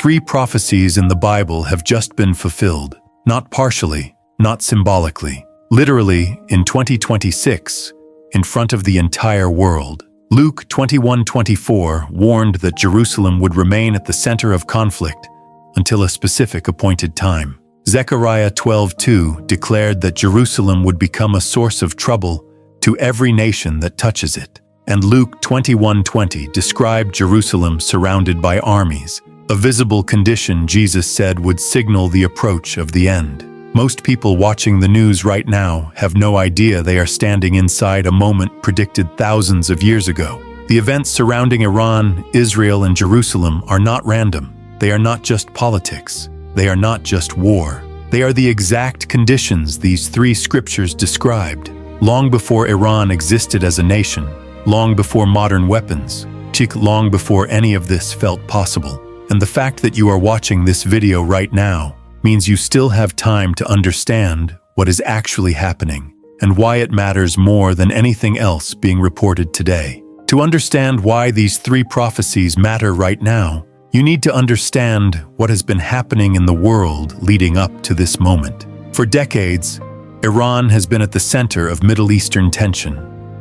3 prophecies in the Bible have just been fulfilled, not partially, not symbolically, literally in 2026, in front of the entire world. Luke 21:24 warned that Jerusalem would remain at the center of conflict until a specific appointed time. Zechariah 12:2 declared that Jerusalem would become a source of trouble to every nation that touches it. And Luke 21:20 described Jerusalem surrounded by armies, a visible condition Jesus said would signal the approach of the end. Most people watching the news right now have no idea they are standing inside a moment predicted thousands of years ago. The events surrounding Iran, Israel, and Jerusalem are not random. They are not just politics. They are not just war. They are the exact conditions these 3 scriptures described. Long before Iran existed as a nation, long before modern weapons, long before any of this felt possible. And the fact that you are watching this video right now means you still have time to understand what is actually happening and why it matters more than anything else being reported today. To understand why these 3 prophecies matter right now, you need to understand what has been happening in the world leading up to this moment. For decades, Iran has been at the center of Middle Eastern tension,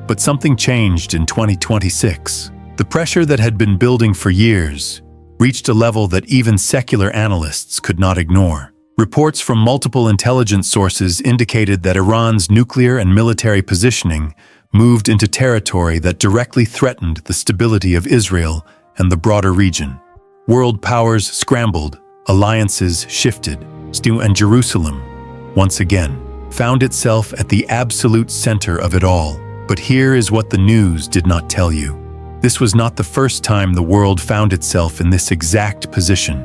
but something changed in 2026. The pressure that had been building for years reached a level that even secular analysts could not ignore. Reports from multiple intelligence sources indicated that Iran's nuclear and military positioning moved into territory that directly threatened the stability of Israel and the broader region. World powers scrambled, alliances shifted, and Jerusalem, once again, found itself at the absolute center of it all. But here is what the news did not tell you. This was not the first time the world found itself in this exact position.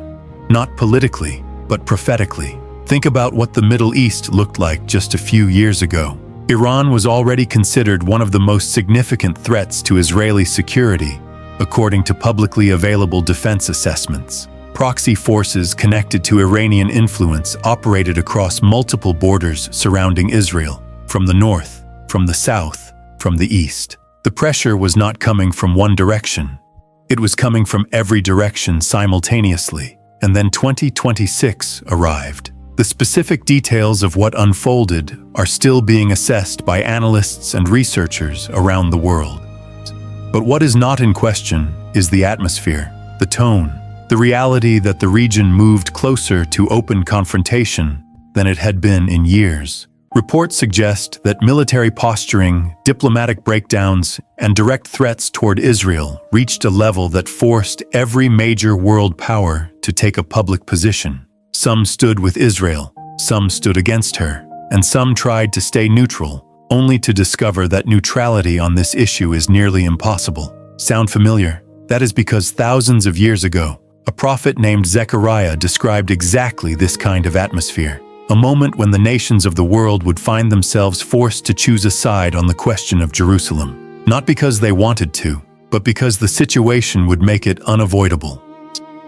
Not politically, but prophetically. Think about what the Middle East looked like just a few years ago. Iran was already considered one of the most significant threats to Israeli security, according to publicly available defense assessments. Proxy forces connected to Iranian influence operated across multiple borders surrounding Israel, from the north, from the south, from the east. The pressure was not coming from one direction. It was coming from every direction simultaneously. And then 2026 arrived. The specific details of what unfolded are still being assessed by analysts and researchers around the world. But what is not in question is the atmosphere, the tone, the reality that the region moved closer to open confrontation than it had been in years. Reports suggest that military posturing, diplomatic breakdowns, and direct threats toward Israel reached a level that forced every major world power to take a public position. Some stood with Israel, some stood against her, and some tried to stay neutral, only to discover that neutrality on this issue is nearly impossible. Sound familiar? That is because thousands of years ago, a prophet named Zechariah described exactly this kind of atmosphere. A moment when the nations of the world would find themselves forced to choose a side on the question of Jerusalem. Not because they wanted to, but because the situation would make it unavoidable.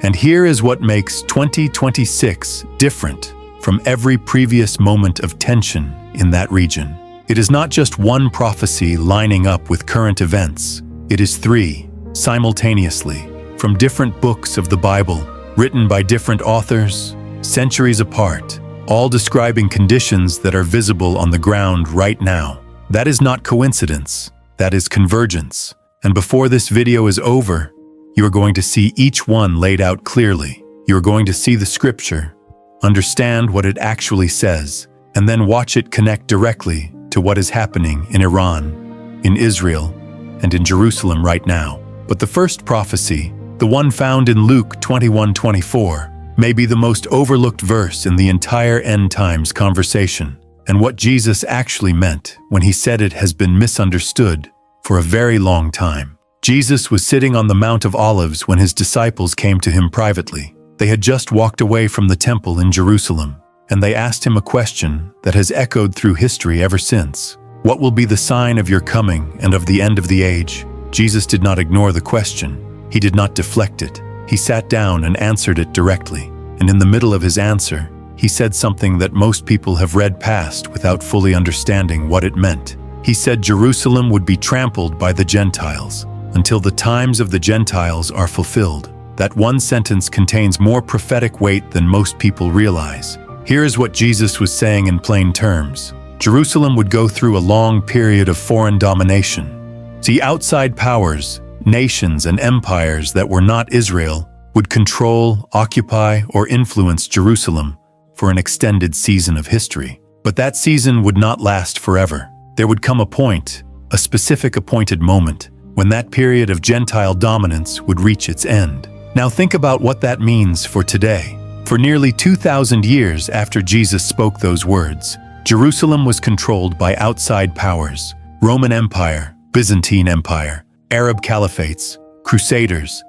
And here is what makes 2026 different from every previous moment of tension in that region. It is not just one prophecy lining up with current events. It is 3, simultaneously, from different books of the Bible, written by different authors, centuries apart, all describing conditions that are visible on the ground right now. That is not coincidence, that is convergence. And before this video is over, you are going to see each one laid out clearly. You are going to see the scripture, understand what it actually says, and then watch it connect directly to what is happening in Iran, in Israel, and in Jerusalem right now. But the first prophecy, the one found in Luke 21:24, may be the most overlooked verse in the entire end times conversation, and what Jesus actually meant when he said it has been misunderstood for a very long time. Jesus was sitting on the Mount of Olives when his disciples came to him privately. They had just walked away from the temple in Jerusalem, and they asked him a question that has echoed through history ever since. What will be the sign of your coming and of the end of the age? Jesus did not ignore the question. He did not deflect it. He sat down and answered it directly. And in the middle of his answer, he said something that most people have read past without fully understanding what it meant. He said Jerusalem would be trampled by the Gentiles until the times of the Gentiles are fulfilled. That one sentence contains more prophetic weight than most people realize. Here is what Jesus was saying in plain terms. Jerusalem would go through a long period of foreign domination. See, outside powers, nations and empires that were not Israel would control, occupy, or influence Jerusalem for an extended season of history. But that season would not last forever. There would come a point, a specific appointed moment, when that period of Gentile dominance would reach its end. Now think about what that means for today. For nearly 2,000 years after Jesus spoke those words, Jerusalem was controlled by outside powers: Roman Empire, Byzantine Empire, Arab caliphates, Crusaders,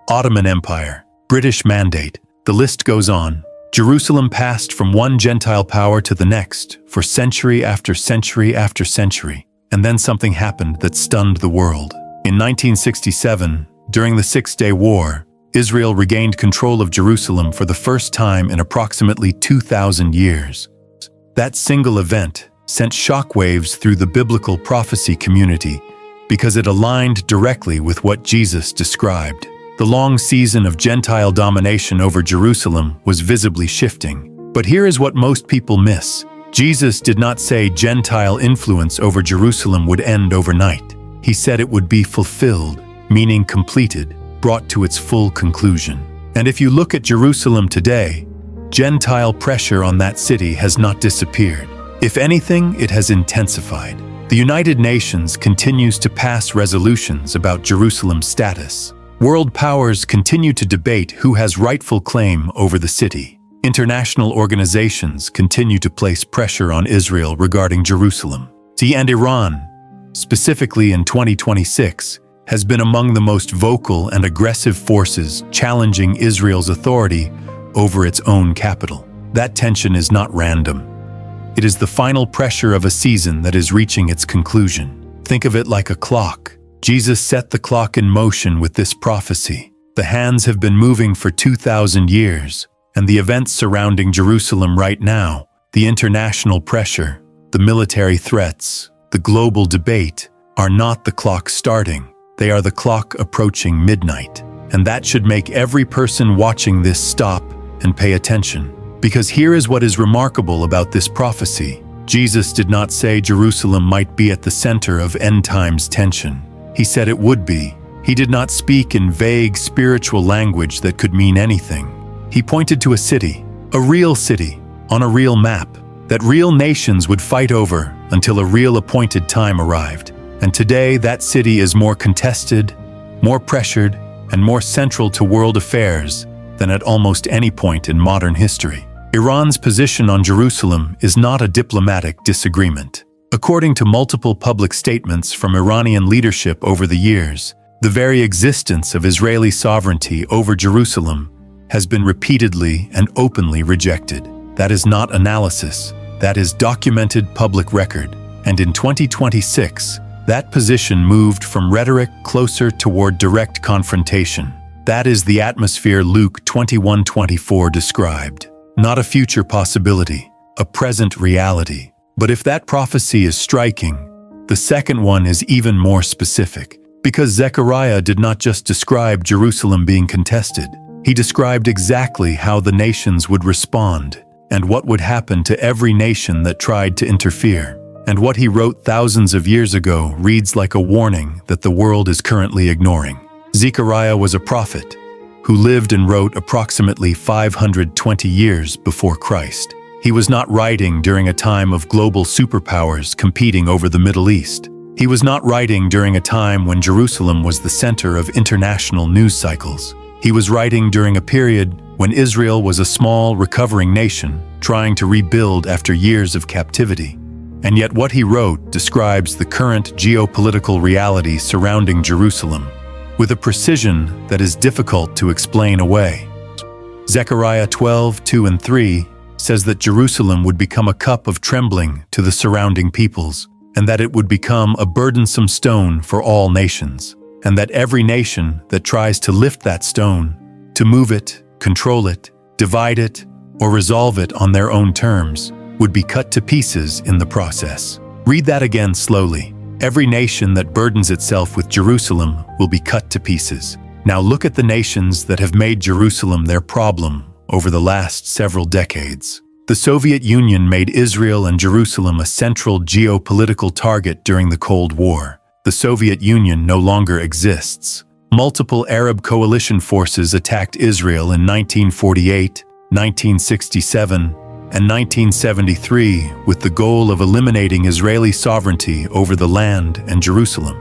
Ottoman Empire, British Mandate. The list goes on. Jerusalem passed from one Gentile power to the next for century after century after century. And then something happened that stunned the world. In 1967, during the Six-Day War, Israel regained control of Jerusalem for the first time in approximately 2,000 years. That single event sent shockwaves through the biblical prophecy community because it aligned directly with what Jesus described. The long season of Gentile domination over Jerusalem was visibly shifting. But here is what most people miss. Jesus did not say Gentile influence over Jerusalem would end overnight. He said it would be fulfilled, meaning completed, brought to its full conclusion. And if you look at Jerusalem today, Gentile pressure on that city has not disappeared. If anything, it has intensified. The United Nations continues to pass resolutions about Jerusalem's status. World powers continue to debate who has rightful claim over the city. International organizations continue to place pressure on Israel regarding Jerusalem. And Iran, specifically in 2026, has been among the most vocal and aggressive forces challenging Israel's authority over its own capital. That tension is not random. It is the final pressure of a season that is reaching its conclusion. Think of it like a clock. Jesus set the clock in motion with this prophecy. The hands have been moving for 2,000 years, and the events surrounding Jerusalem right now, the international pressure, the military threats, the global debate, are not the clock starting. They are the clock approaching midnight. And that should make every person watching this stop and pay attention. Because here is what is remarkable about this prophecy. Jesus did not say Jerusalem might be at the center of end times tension. He said it would be. He did not speak in vague spiritual language that could mean anything. He pointed to a city, a real city, on a real map, that real nations would fight over until a real appointed time arrived. And today that city is more contested, more pressured, and more central to world affairs than at almost any point in modern history. Iran's position on Jerusalem is not a diplomatic disagreement. According to multiple public statements from Iranian leadership over the years, the very existence of Israeli sovereignty over Jerusalem has been repeatedly and openly rejected. That is not analysis, that is documented public record. And in 2026, that position moved from rhetoric closer toward direct confrontation. That is the atmosphere Luke 21:24 described. Not a future possibility, a present reality. But if that prophecy is striking, the second one is even more specific. Because Zechariah did not just describe Jerusalem being contested. He described exactly how the nations would respond and what would happen to every nation that tried to interfere. And what he wrote thousands of years ago reads like a warning that the world is currently ignoring. Zechariah was a prophet who lived and wrote approximately 520 years before Christ. He was not writing during a time of global superpowers competing over the Middle East. He was not writing during a time when Jerusalem was the center of international news cycles. He was writing during a period when Israel was a small, recovering nation trying to rebuild after years of captivity. And yet what he wrote describes the current geopolitical reality surrounding Jerusalem with a precision that is difficult to explain away. Zechariah 12:2-3 says that Jerusalem would become a cup of trembling to the surrounding peoples, and that it would become a burdensome stone for all nations, and that every nation that tries to lift that stone, to move it, control it, divide it, or resolve it on their own terms, would be cut to pieces in the process. Read that again slowly. Every nation that burdens itself with Jerusalem will be cut to pieces. Now look at the nations that have made Jerusalem their problem over the last several decades. The Soviet Union made Israel and Jerusalem a central geopolitical target during the Cold War. The Soviet Union no longer exists. Multiple Arab coalition forces attacked Israel in 1948, 1967, and 1973 with the goal of eliminating Israeli sovereignty over the land and Jerusalem.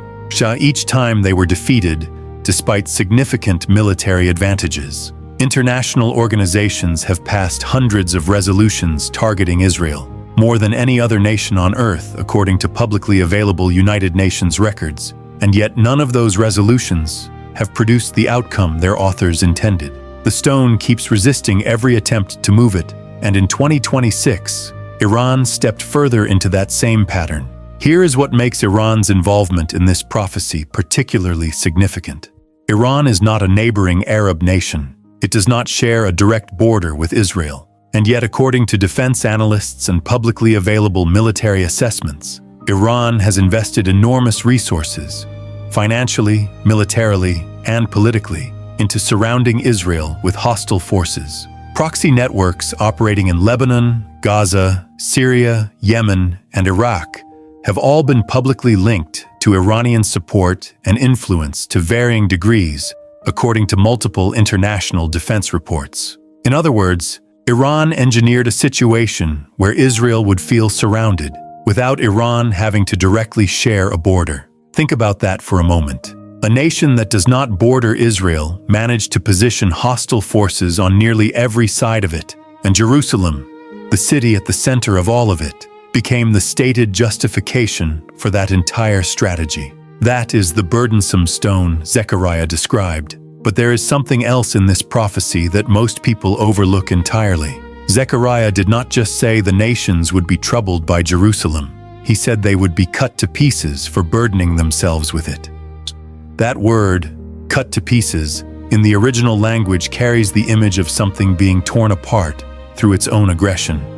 Each time they were defeated, despite significant military advantages. International organizations have passed hundreds of resolutions targeting Israel, more than any other nation on Earth according to publicly available United Nations records, and yet none of those resolutions have produced the outcome their authors intended. The stone keeps resisting every attempt to move it, and in 2026, Iran stepped further into that same pattern. Here is what makes Iran's involvement in this prophecy particularly significant. Iran is not a neighboring Arab nation. It does not share a direct border with Israel. And yet, according to defense analysts and publicly available military assessments, Iran has invested enormous resources, financially, militarily, and politically, into surrounding Israel with hostile forces. Proxy networks operating in Lebanon, Gaza, Syria, Yemen, and Iraq have all been publicly linked to Iranian support and influence to varying degrees, according to multiple international defense reports. In other words, Iran engineered a situation where Israel would feel surrounded, without Iran having to directly share a border. Think about that for a moment. A nation that does not border Israel managed to position hostile forces on nearly every side of it, and Jerusalem, the city at the center of all of it, became the stated justification for that entire strategy. That is the burdensome stone Zechariah described. But there is something else in this prophecy that most people overlook entirely. Zechariah did not just say the nations would be troubled by Jerusalem. He said they would be cut to pieces for burdening themselves with it. That word, cut to pieces, in the original language carries the image of something being torn apart through its own aggression.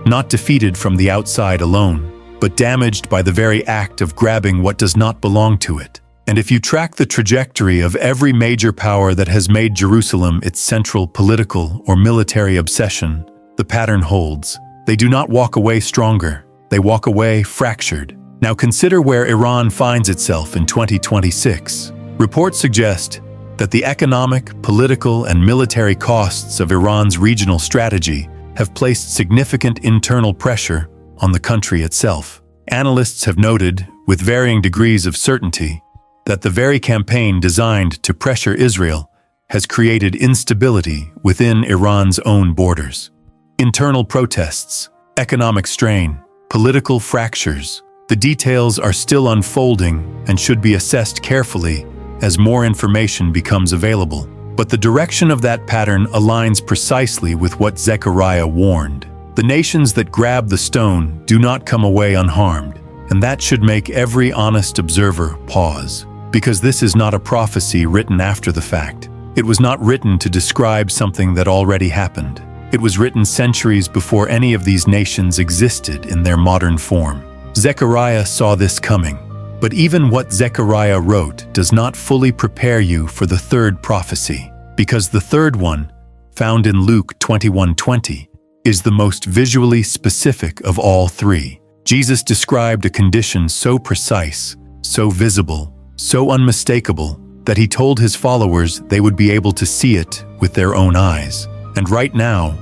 Not defeated from the outside alone, but damaged by the very act of grabbing what does not belong to it. And if you track the trajectory of every major power that has made Jerusalem its central political or military obsession, the pattern holds. They do not walk away stronger, they walk away fractured. Now consider where Iran finds itself in 2026. Reports suggest that the economic, political, and military costs of Iran's regional strategy have placed significant internal pressure on the country itself. Analysts have noted, with varying degrees of certainty, that the very campaign designed to pressure Israel has created instability within Iran's own borders. Internal protests, economic strain, political fractures. The details are still unfolding and should be assessed carefully as more information becomes available. But the direction of that pattern aligns precisely with what Zechariah warned. The nations that grab the stone do not come away unharmed, and that should make every honest observer pause. Because this is not a prophecy written after the fact. It was not written to describe something that already happened. It was written centuries before any of these nations existed in their modern form. Zechariah saw this coming. But even what Zechariah wrote does not fully prepare you for the third prophecy, because the third one, found in Luke 21:20, is the most visually specific of all three. Jesus described a condition so precise, so visible, so unmistakable, that he told his followers they would be able to see it with their own eyes. And right now,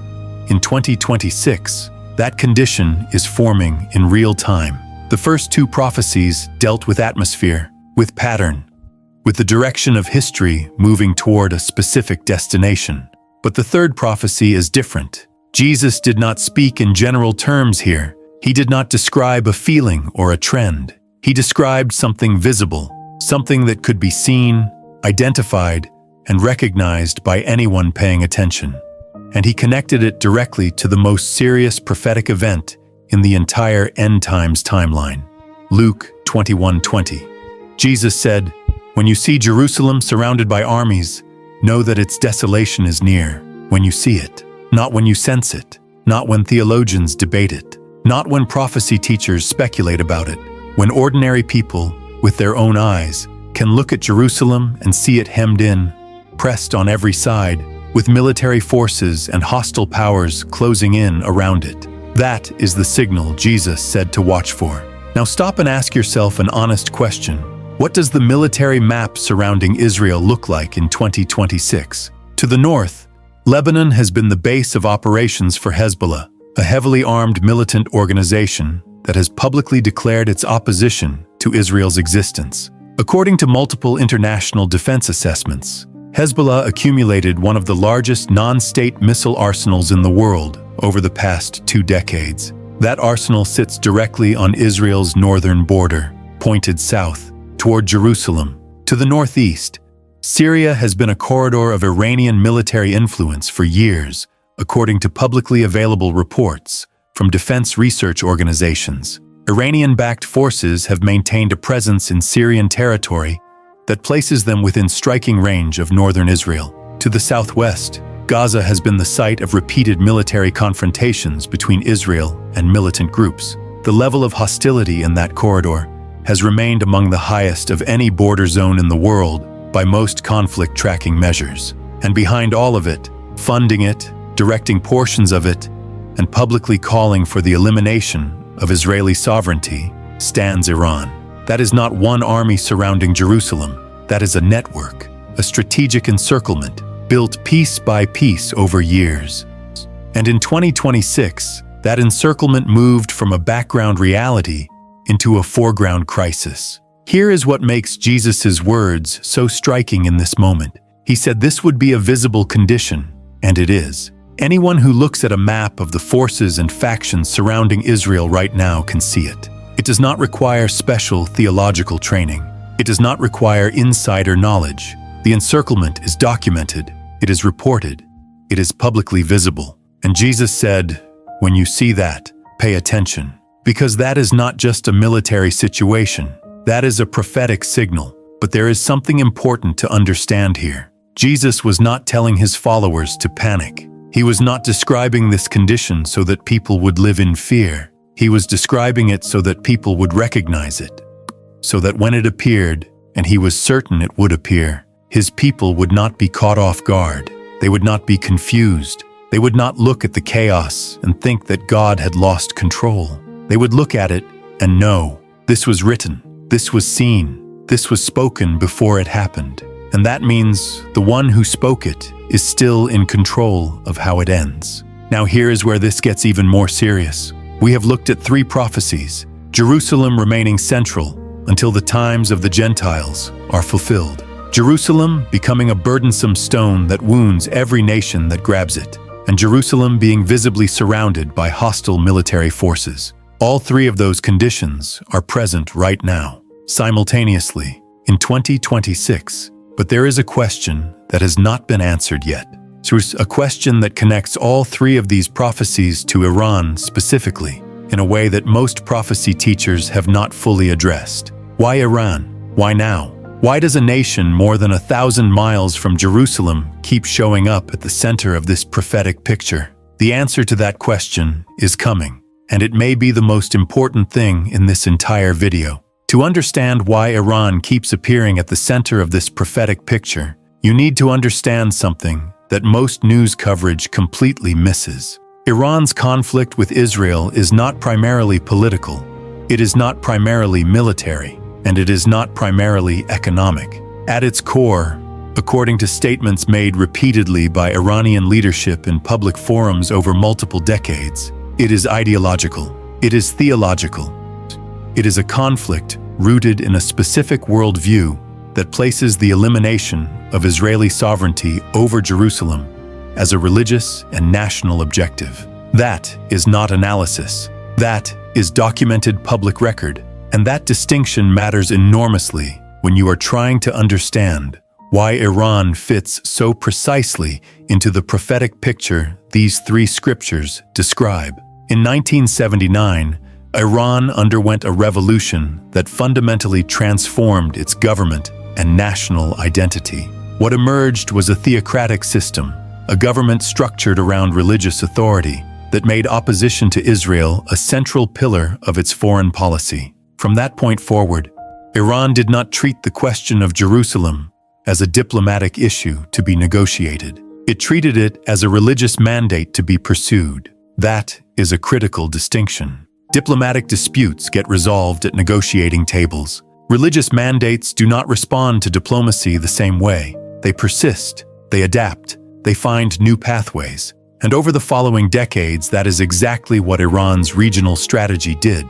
in 2026, that condition is forming in real time. The first two prophecies dealt with atmosphere, with pattern, with the direction of history moving toward a specific destination. But the third prophecy is different. Jesus did not speak in general terms here. He did not describe a feeling or a trend. He described something visible, something that could be seen, identified, and recognized by anyone paying attention. And he connected it directly to the most serious prophetic event in the entire end times timeline. Luke 21:20. Jesus said, "When you see Jerusalem surrounded by armies, know that its desolation is near, when you see it, not when you sense it, not when theologians debate it, not when prophecy teachers speculate about it, when ordinary people, with their own eyes, can look at Jerusalem and see it hemmed in, pressed on every side, with military forces and hostile powers closing in around it. That is the signal Jesus said to watch for. Now stop and ask yourself an honest question. What does the military map surrounding Israel look like in 2026? To the north, Lebanon has been the base of operations for Hezbollah, a heavily armed militant organization that has publicly declared its opposition to Israel's existence. According to multiple international defense assessments, Hezbollah accumulated one of the largest non-state missile arsenals in the world over the past 2 decades. That arsenal sits directly on Israel's northern border, pointed south, toward Jerusalem. To the northeast, Syria has been a corridor of Iranian military influence for years, according to publicly available reports from defense research organizations. Iranian-backed forces have maintained a presence in Syrian territory that places them within striking range of northern Israel. To the southwest, Gaza has been the site of repeated military confrontations between Israel and militant groups. The level of hostility in that corridor has remained among the highest of any border zone in the world by most conflict tracking measures. And behind all of it, funding it, directing portions of it, and publicly calling for the elimination of Israeli sovereignty, stands Iran. That is not one army surrounding Jerusalem. That is a network, a strategic encirclement, built piece by piece over years. And in 2026, that encirclement moved from a background reality into a foreground crisis. Here is what makes Jesus' words so striking in this moment. He said this would be a visible condition, and it is. Anyone who looks at a map of the forces and factions surrounding Israel right now can see it. It does not require special theological training. It does not require insider knowledge. The encirclement is documented. It is reported. It is publicly visible. And Jesus said, when you see that, pay attention. Because that is not just a military situation. That is a prophetic signal. But there is something important to understand here. Jesus was not telling his followers to panic. He was not describing this condition so that people would live in fear. He was describing it so that people would recognize it. So that when it appeared, and he was certain it would appear, his people would not be caught off guard. They would not be confused. They would not look at the chaos and think that God had lost control. They would look at it and know, this was written, this was seen, this was spoken before it happened. And that means the one who spoke it is still in control of how it ends. Now here is where this gets even more serious. We have looked at 3 prophecies, Jerusalem remaining central until the times of the Gentiles are fulfilled. Jerusalem becoming a burdensome stone that wounds every nation that grabs it, and Jerusalem being visibly surrounded by hostile military forces. All 3 of those conditions are present right now, simultaneously, in 2026. But there is a question that has not been answered yet. It's a question that connects all 3 of these prophecies to Iran specifically, in a way that most prophecy teachers have not fully addressed. Why Iran? Why now? Why does a nation more than 1,000 miles from Jerusalem keep showing up at the center of this prophetic picture? The answer to that question is coming, and it may be the most important thing in this entire video. To understand why Iran keeps appearing at the center of this prophetic picture, you need to understand something that most news coverage completely misses. Iran's conflict with Israel is not primarily political, it is not primarily military, and it is not primarily economic. At its core, according to statements made repeatedly by Iranian leadership in public forums over multiple decades, it is ideological, it is theological. It is a conflict rooted in a specific worldview that places the elimination of Israeli sovereignty over Jerusalem as a religious and national objective. That is not analysis. That is documented public record. And that distinction matters enormously when you are trying to understand why Iran fits so precisely into the prophetic picture these 3 scriptures describe. In 1979, Iran underwent a revolution that fundamentally transformed its government and national identity. What emerged was a theocratic system, a government structured around religious authority that made opposition to Israel a central pillar of its foreign policy. From that point forward, Iran did not treat the question of Jerusalem as a diplomatic issue to be negotiated. It treated it as a religious mandate to be pursued. That is a critical distinction. Diplomatic disputes get resolved at negotiating tables. Religious mandates do not respond to diplomacy the same way. They persist, they adapt, they find new pathways. And over the following decades, that is exactly what Iran's regional strategy did.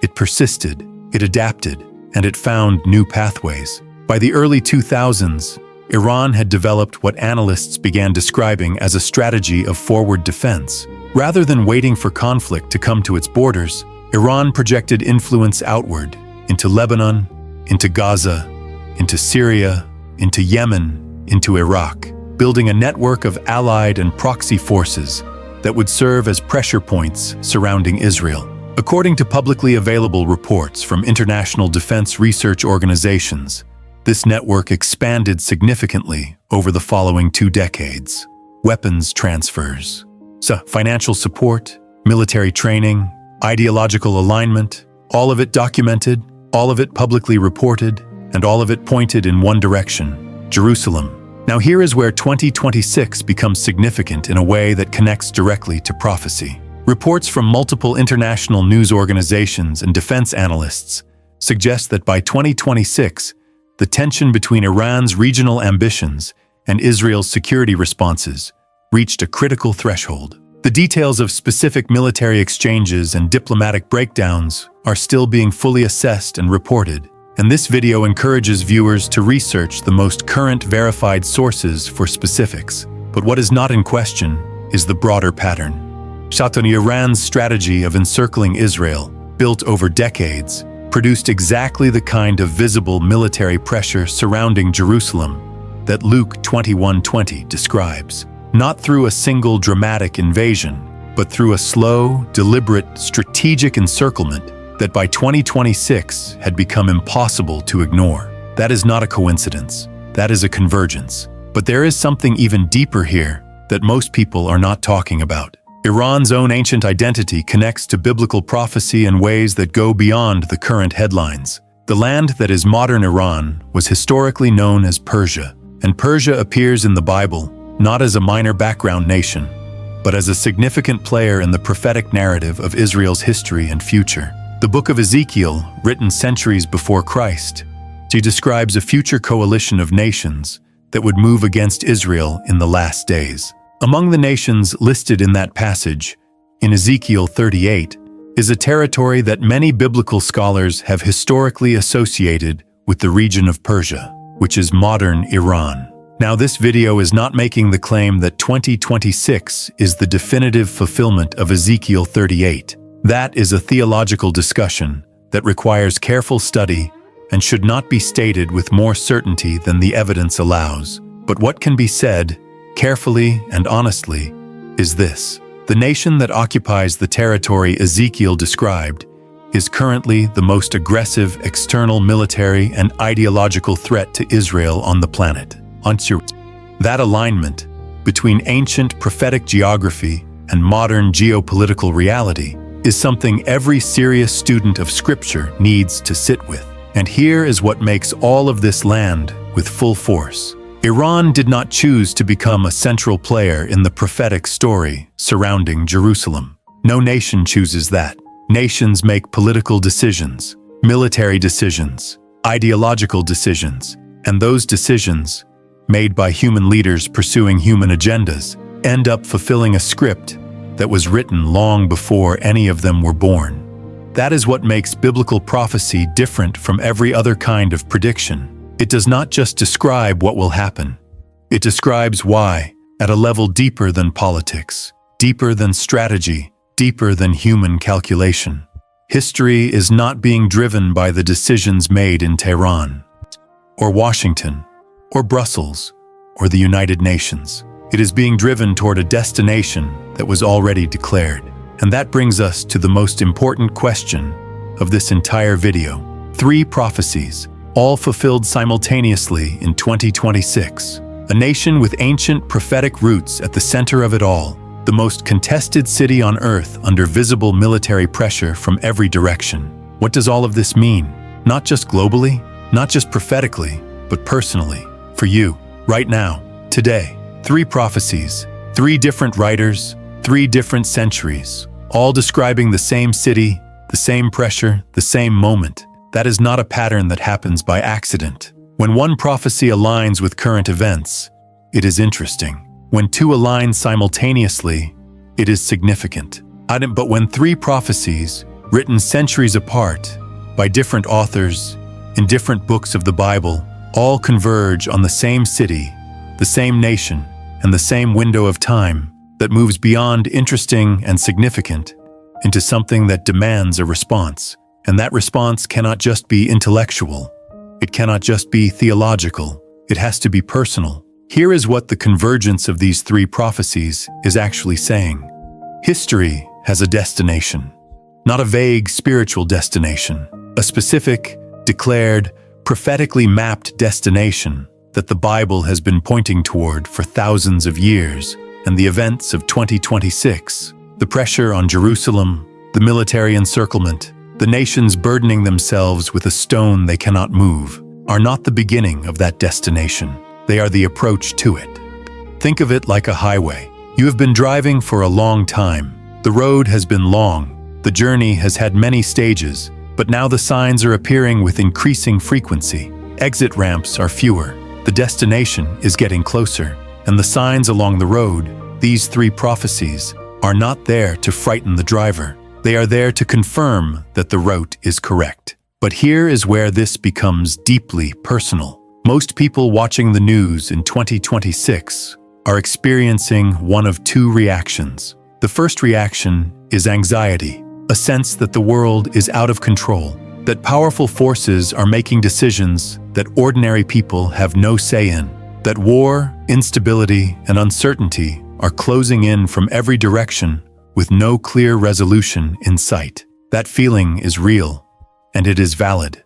It persisted, it adapted, and it found new pathways. By the early 2000s, Iran had developed what analysts began describing as a strategy of forward defense. Rather than waiting for conflict to come to its borders, Iran projected influence outward, into Lebanon, into Gaza, into Syria, into Yemen, into Iraq, building a network of allied and proxy forces that would serve as pressure points surrounding Israel. According to publicly available reports from international defense research organizations, this network expanded significantly over the following 2 decades. Weapons transfers, financial support, military training, ideological alignment, all of it documented, all of it publicly reported, and all of it pointed in one direction: Jerusalem. Now here is where 2026 becomes significant in a way that connects directly to prophecy. Reports from multiple international news organizations and defense analysts suggest that by 2026, the tension between Iran's regional ambitions and Israel's security responses reached a critical threshold. The details of specific military exchanges and diplomatic breakdowns are still being fully assessed and reported, and this video encourages viewers to research the most current verified sources for specifics. But what is not in question is the broader pattern. Iran's strategy of encircling Israel, built over decades, produced exactly the kind of visible military pressure surrounding Jerusalem that Luke 21:20 describes. Not through a single dramatic invasion, but through a slow, deliberate, strategic encirclement that by 2026 had become impossible to ignore. That is not a coincidence. That is a convergence. But there is something even deeper here that most people are not talking about. Iran's own ancient identity connects to biblical prophecy in ways that go beyond the current headlines. The land that is modern Iran was historically known as Persia, and Persia appears in the Bible not as a minor background nation, but as a significant player in the prophetic narrative of Israel's history and future. The book of Ezekiel, written centuries before Christ, describes a future coalition of nations that would move against Israel in the last days. Among the nations listed in that passage, in Ezekiel 38, is a territory that many biblical scholars have historically associated with the region of Persia, which is modern Iran. Now, this video is not making the claim that 2026 is the definitive fulfillment of Ezekiel 38. That is a theological discussion that requires careful study and should not be stated with more certainty than the evidence allows. But what can be said, carefully and honestly, is this: the nation that occupies the territory Ezekiel described is currently the most aggressive external military and ideological threat to Israel on the planet. That alignment between ancient prophetic geography and modern geopolitical reality is something every serious student of Scripture needs to sit with. And here is what makes all of this land with full force. Iran did not choose to become a central player in the prophetic story surrounding Jerusalem. No nation chooses that. Nations make political decisions, military decisions, ideological decisions, and those decisions, made by human leaders pursuing human agendas, end up fulfilling a script that was written long before any of them were born. That is what makes biblical prophecy different from every other kind of prediction. It does not just describe what will happen. It describes why, at a level deeper than politics, deeper than strategy, deeper than human calculation. History is not being driven by the decisions made in Tehran, or Washington, or Brussels, or the United Nations. It is being driven toward a destination that was already declared. And that brings us to the most important question of this entire video. 3 prophecies, all fulfilled simultaneously in 2026. A nation with ancient prophetic roots at the center of it all. The most contested city on earth under visible military pressure from every direction. What does all of this mean? Not just globally, not just prophetically, but personally. for you, right now, today. 3 prophecies, 3 different writers, 3 different centuries, all describing the same city, the same pressure, the same moment. That is not a pattern that happens by accident. When one prophecy aligns with current events, it is interesting. When 2 align simultaneously, it is significant. But when 3 prophecies, written centuries apart, by different authors, in different books of the Bible, all converge on the same city, the same nation, and the same window of time that moves beyond interesting and significant into something that demands a response. And that response cannot just be intellectual. It cannot just be theological. It has to be personal. Here is what the convergence of these 3 prophecies is actually saying. History has a destination, not a vague spiritual destination, a specific, declared, prophetically mapped destination that the Bible has been pointing toward for thousands of years. And the events of 2026, the pressure on Jerusalem, the military encirclement, the nations burdening themselves with a stone they cannot move, are not the beginning of that destination. They are the approach to it. Think of it like a highway. You have been driving for a long time. The road has been long. The journey has had many stages, but now the signs are appearing with increasing frequency. Exit ramps are fewer. The destination is getting closer. And the signs along the road, these 3 prophecies, are not there to frighten the driver. They are there to confirm that the route is correct. But here is where this becomes deeply personal. Most people watching the news in 2026 are experiencing one of 2 reactions. The first reaction is anxiety, a sense that the world is out of control, that powerful forces are making decisions that ordinary people have no say in, that war, instability, and uncertainty are closing in from every direction with no clear resolution in sight. That feeling is real, and it is valid,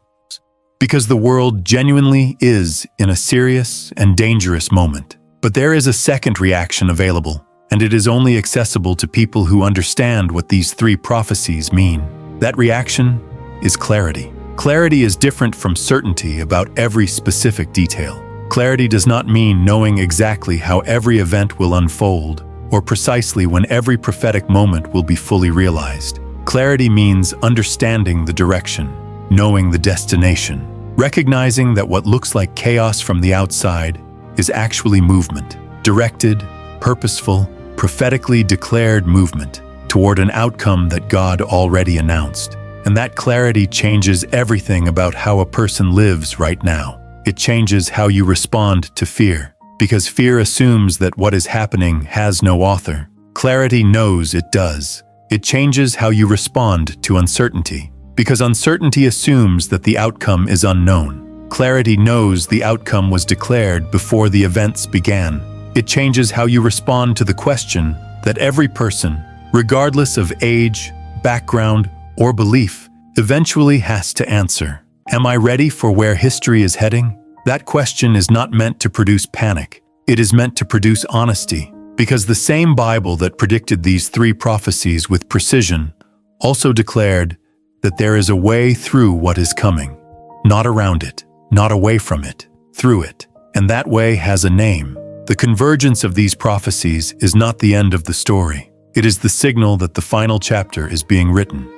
because the world genuinely is in a serious and dangerous moment. But there is a second reaction available, and it is only accessible to people who understand what these 3 prophecies mean. That reaction is clarity. Clarity is different from certainty about every specific detail. Clarity does not mean knowing exactly how every event will unfold, or precisely when every prophetic moment will be fully realized. Clarity means understanding the direction, knowing the destination, recognizing that what looks like chaos from the outside is actually movement, directed, purposeful, prophetically declared movement toward an outcome that God already announced. And that clarity changes everything about how a person lives right now. It changes how you respond to fear, because fear assumes that what is happening has no author. Clarity knows it does. It changes how you respond to uncertainty, because uncertainty assumes that the outcome is unknown. Clarity knows the outcome was declared before the events began. It changes how you respond to the question that every person, regardless of age, background, or belief, eventually has to answer. Am I ready for where history is heading? That question is not meant to produce panic. It is meant to produce honesty, because the same Bible that predicted these 3 prophecies with precision also declared that there is a way through what is coming, not around it, not away from it, through it. And that way has a name. The convergence of these prophecies is not the end of the story. It is the signal that the final chapter is being written.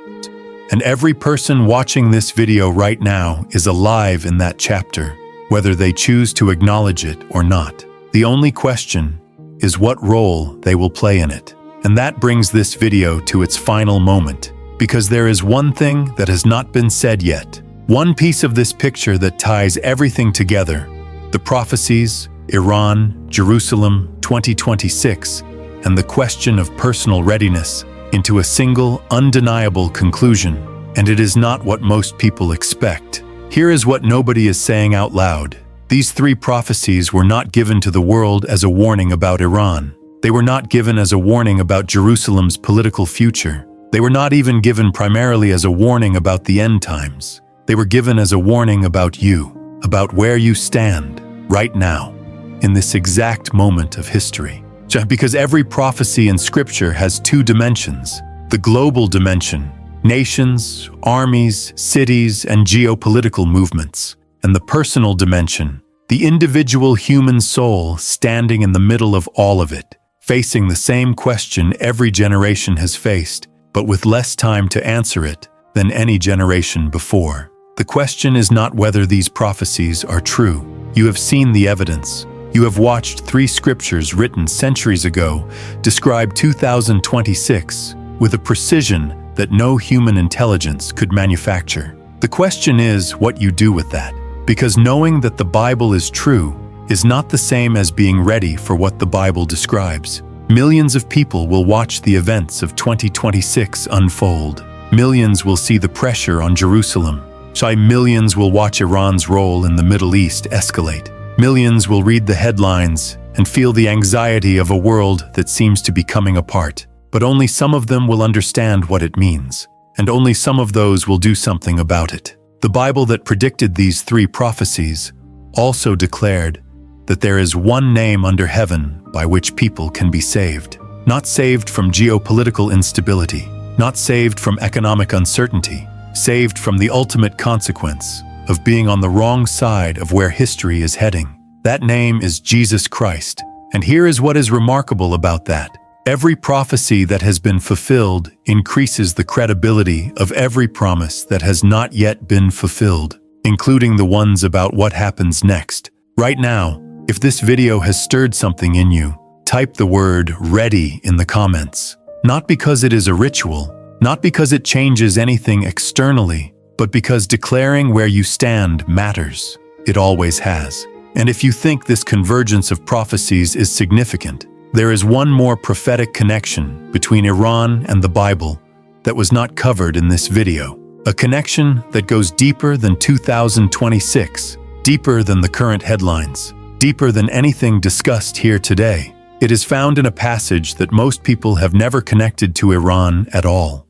And every person watching this video right now is alive in that chapter, whether they choose to acknowledge it or not. The only question is what role they will play in it. And that brings this video to its final moment, because there is one thing that has not been said yet. One piece of this picture that ties everything together: the prophecies, Iran, Jerusalem, 2026, and the question of personal readiness, into a single, undeniable conclusion. And it is not what most people expect. Here is what nobody is saying out loud. These 3 prophecies were not given to the world as a warning about Iran. They were not given as a warning about Jerusalem's political future. They were not even given primarily as a warning about the end times. They were given as a warning about you, about where you stand right now, in this exact moment of history. Because every prophecy in Scripture has 2 dimensions: the global dimension, nations, armies, cities, and geopolitical movements, and the personal dimension, The individual human soul standing in the middle of all of it, facing the same question every generation has faced, but with less time to answer it than any generation before. The question is not whether these prophecies are true. You have seen the evidence. You have watched 3 scriptures written centuries ago describe 2026 with a precision that no human intelligence could manufacture. The question is what you do with that, because knowing that the Bible is true is not the same as being ready for what the Bible describes. Millions of people will watch the events of 2026 unfold. Millions will see the pressure on Jerusalem. Millions will watch Iran's role in the Middle East escalate. Millions will read the headlines and feel the anxiety of a world that seems to be coming apart. But only some of them will understand what it means, and only some of those will do something about it. The Bible that predicted these 3 prophecies also declared that there is one name under heaven by which people can be saved. Not saved from geopolitical instability, not saved from economic uncertainty, saved from the ultimate consequence of being on the wrong side of where history is heading. That name is Jesus Christ. And here is what is remarkable about that. Every prophecy that has been fulfilled increases the credibility of every promise that has not yet been fulfilled, including the ones about what happens next. Right now, if this video has stirred something in you, type the word "ready" in the comments. Not because it is a ritual, not because it changes anything externally, but because declaring where you stand matters. It always has. And if you think this convergence of prophecies is significant, there is one more prophetic connection between Iran and the Bible that was not covered in this video. A connection that goes deeper than 2026, deeper than the current headlines, deeper than anything discussed here today. It is found in a passage that most people have never connected to Iran at all.